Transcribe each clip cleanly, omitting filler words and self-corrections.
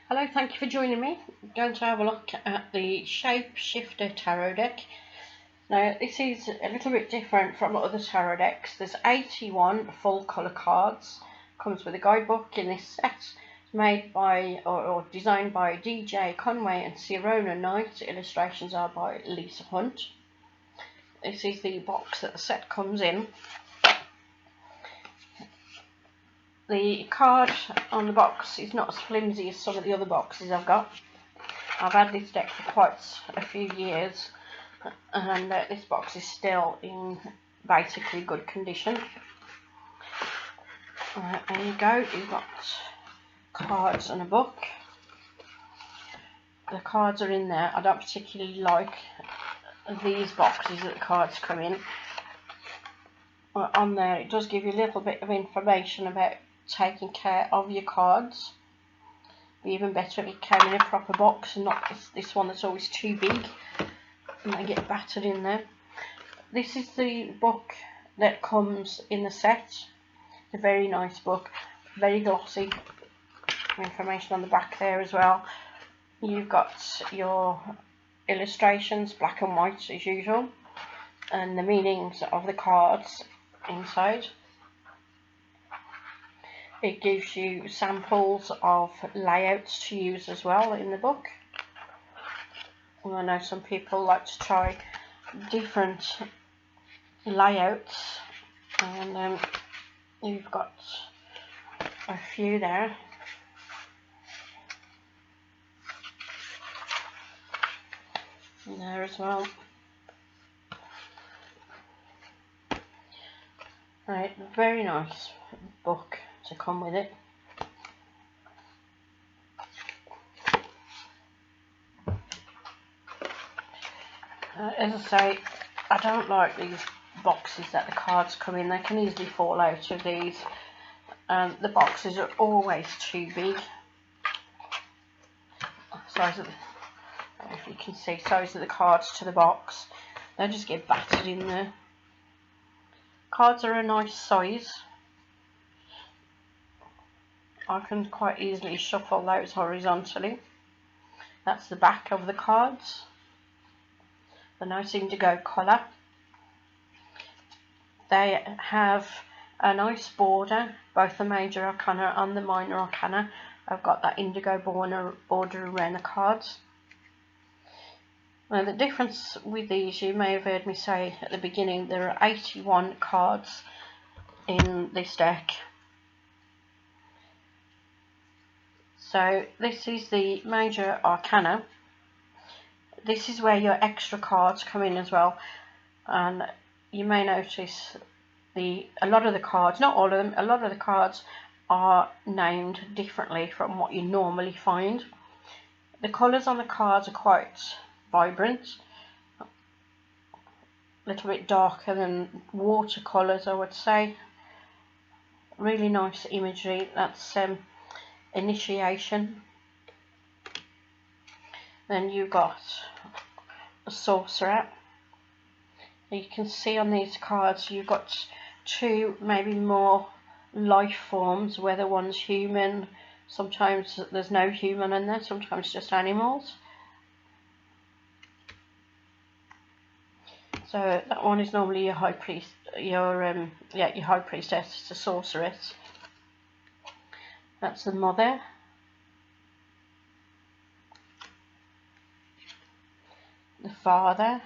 Hello, thank you for joining me. I'm going to have a look at the Shapeshifter tarot deck. Now, this is a little bit different from other tarot decks. There's 81 full colour cards. Comes with a guidebook in this set. It's made by or designed by DJ Conway and Sirona Knight. Illustrations are by Lisa Hunt. This is the box that the set comes in. The card on the box is not as flimsy as some of the other boxes I've got. I've had this deck for quite a few years, and this box is still in basically good condition. There you go, you've got cards and a book. The cards are in there. I don't particularly like these boxes that the cards come in. On there it does give you a little bit of information about taking care of your cards. Be even better if it came in a proper box and not this one that's always too big and they get battered in there. This is the book that comes in the set. It's a very nice book, very glossy. Information on the back there as well. You've got your illustrations, black and white as usual, and the meanings of the cards inside. It gives you samples of layouts to use as well in the book. And I know some people like to try different layouts, and you've got a few there. And there as well. Right, very nice book to come with it. As I say, I don't like these boxes that the cards come in. They can easily fall out of these. The boxes are always too big. Size of if you can see, size of the cards to the box. They just get battered in there. Cards are a nice size. I can quite easily shuffle those horizontally. That's the back of the cards. The nice indigo colour. They have a nice border, both the major arcana and the minor arcana. I've got that indigo border around the cards. Now the difference with these, you may have heard me say at the beginning, there are 81 cards in this deck. So this is the major arcana. This is where your extra cards come in as well, and you may notice a lot of the cards, not all of them, a lot of the cards are named differently from what you normally find. The colours on the cards are quite vibrant, a little bit darker than watercolours, I would say. Really nice imagery. That's initiation. Then you've got a sorcerer. You can see on these cards you've got two, maybe more life forms, whether one's human, sometimes there's no human in there, sometimes just animals. So that one is normally your high priest, your high priestess, it's a sorceress. That's the mother. The father.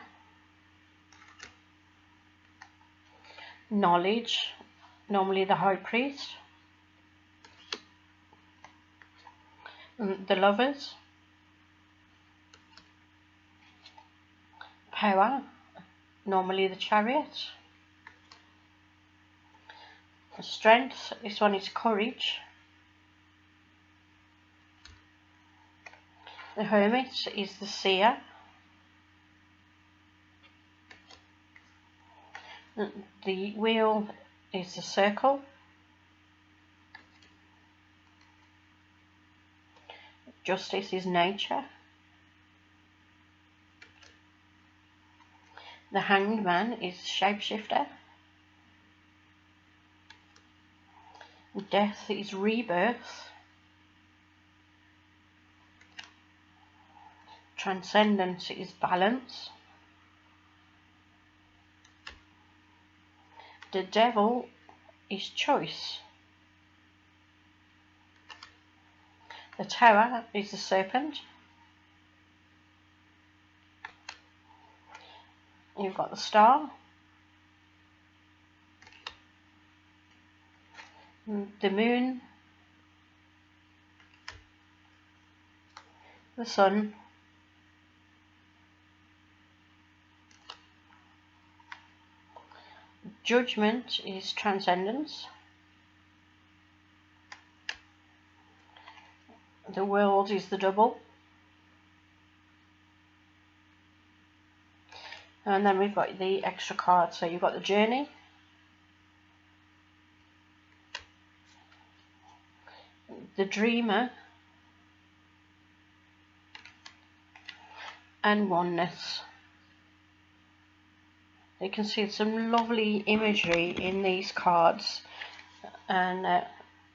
Knowledge, normally the high priest. And the lovers. Power, normally the chariot. The strength, this one is courage. The hermit is the seer. The wheel is the circle. Justice is nature. The hanged man is shapeshifter. Death is rebirth. Transcendence is balance. The Devil is choice. The Tower is the serpent. You've got the Star. The Moon. The Sun. Judgment is transcendence. The World is the Double. And then we've got the extra cards. So you've got the Journey. The Dreamer. And Oneness. You can see some lovely imagery in these cards, and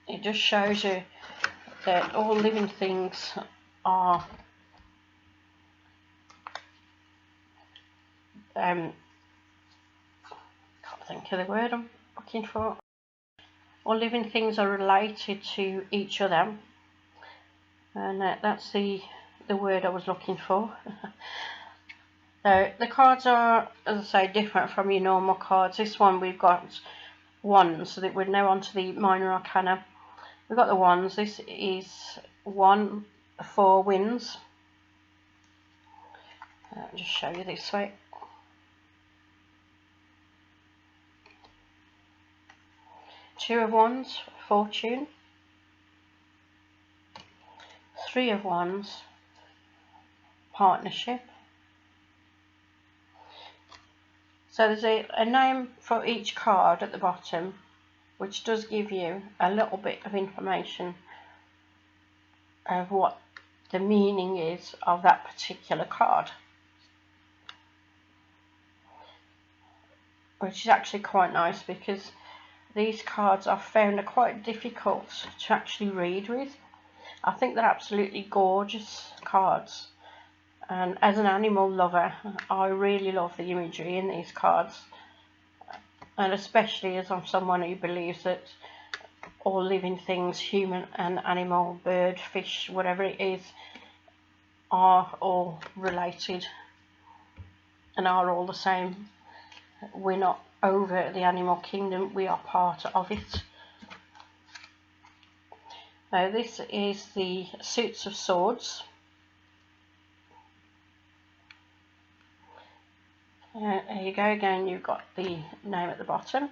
it just shows you that all living things are can't think of the word I'm looking for. All living things are related to each other, and that's the word I was looking for. So the cards are, as I say, different from your normal cards. This one we've got wands, so that we're now on to the minor arcana. We've got the wands. This is 1 4 winds. I'll just show you this way. Two of Wands, fortune. 3 of Wands, partnership. So there's a name for each card at the bottom, which does give you a little bit of information of what the meaning is of that particular card, which is actually quite nice, because these cards I've found are quite difficult to actually read with. I think they're absolutely gorgeous cards, and as an animal lover, I really love the imagery in these cards, and especially as I'm someone who believes that all living things, human and animal, bird, fish, whatever it is, are all related and are all the same. We're not over the animal kingdom, we are part of it. Now this is the suits of swords. There you go again, you've got the name at the bottom.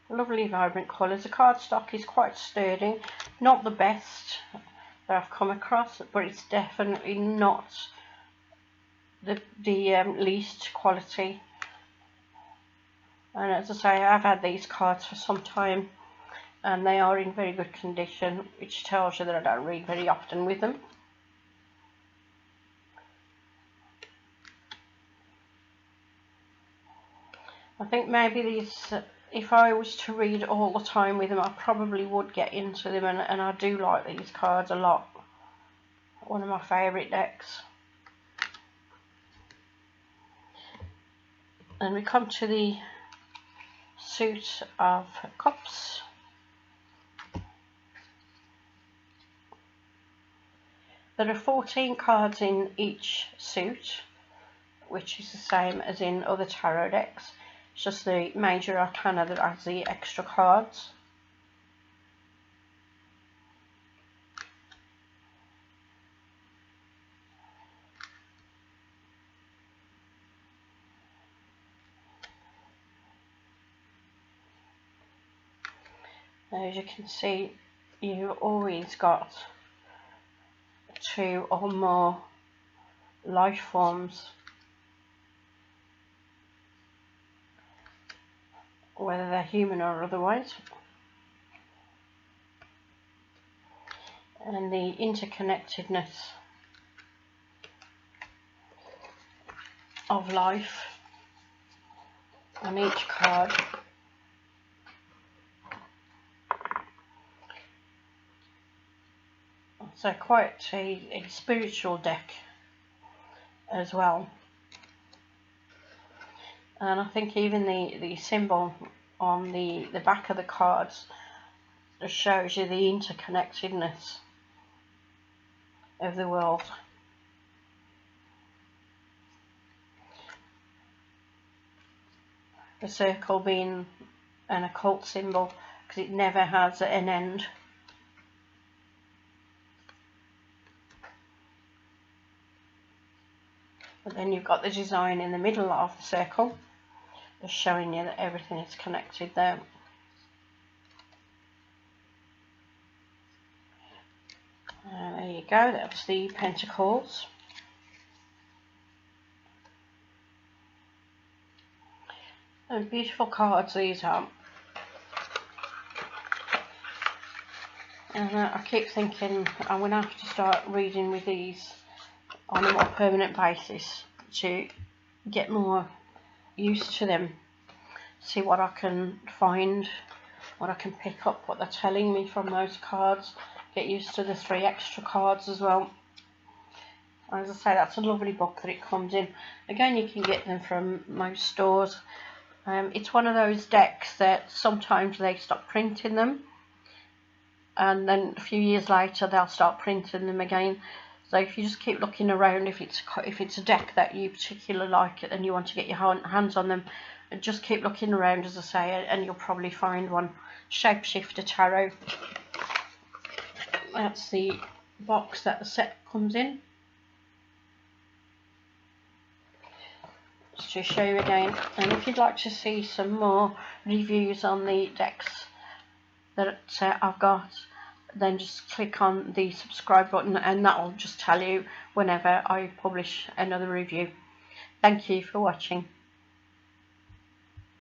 Lovely vibrant colours. The cardstock is quite sturdy, not the best that I've come across, but it's definitely not the least quality. And as I say, I've had these cards for some time, and they are in very good condition, which tells you that I don't read very often with them. I think maybe these, if I was to read all the time with them, I probably would get into them, and I do like these cards a lot. One of my favourite decks. And we come to the suit of cups. There are 14 cards in each suit, which is the same as in other tarot decks. It's just the major arcana that has the extra cards. As you can see, you've always got 2 or more life forms, whether they're human or otherwise, and the interconnectedness of life on each card So quite a spiritual deck as well. And I think even the symbol on the back of the cards just shows you the interconnectedness of the world. The circle being an occult symbol because it never has an end. But then you've got the design in the middle of the circle, just showing you that everything is connected there. There you go, that's the Pentacles. And beautiful cards these are. And I keep thinking I'm going to have to start reading with these on a more permanent basis to get more used to them. See what I can find, what I can pick up, what they're telling me from those cards. Get used to the 3 extra cards as well. As I say, that's a lovely book that it comes in. Again, you can get them from most stores. It's one of those decks that sometimes they stop printing them, and then a few years later they'll start printing them again. So if you just keep looking around, if it's a deck that you particularly like and you want to get your hands on them, just keep looking around, as I say, and you'll probably find one. Shapeshifter Tarot. That's the box that the set comes in. Just to show you again, and if you'd like to see some more reviews on the decks that I've got, then just click on the subscribe button and that will just tell you whenever I publish another review. Thank you for watching.